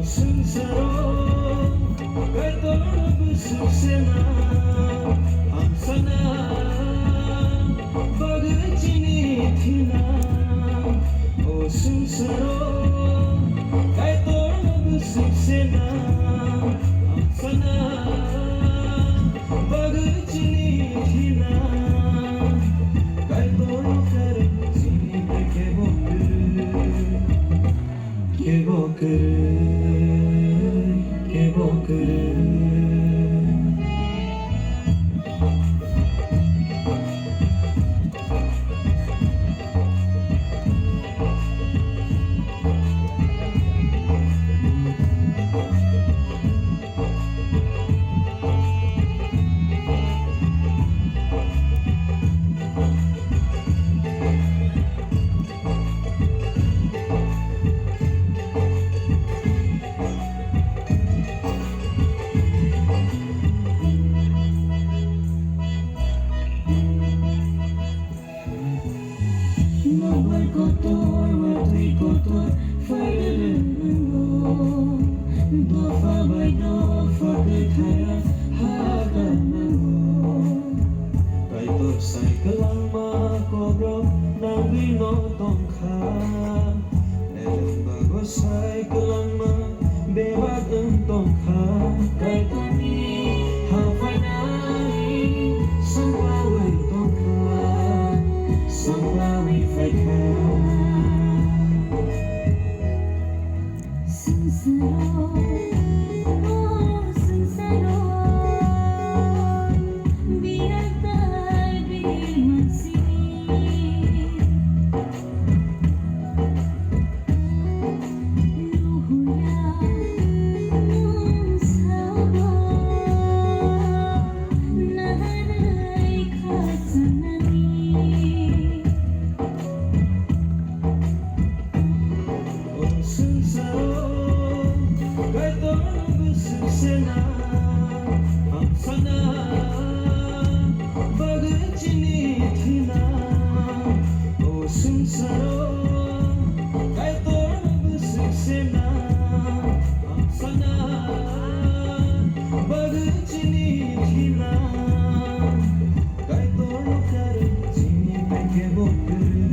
Sengsara kaitor busuk sena hamsana bagchini thina o sengsara kaitor busuk sena hamsana bagchini thina kaitor kar chini ke bokre Mawal kotor, matoy kotor, farelenggo. Dofa by dofa kethaya haganenggo. Kaitor sai kelang makobro nang wino tongkha. Eleng bago sai kelang ma bewag tongkha. Kaitor ni hafanai sangwawai tongkha. Sangwawi faika Sincero, oh sincero, biar tak bermaksud luhuya sabar nahanai khasanani. Sengsara kaitor busuk sena hamsana bagchini thina o sengsara kaitor busuk sena hamsana bagchini thina kaitor kar chini ke bokre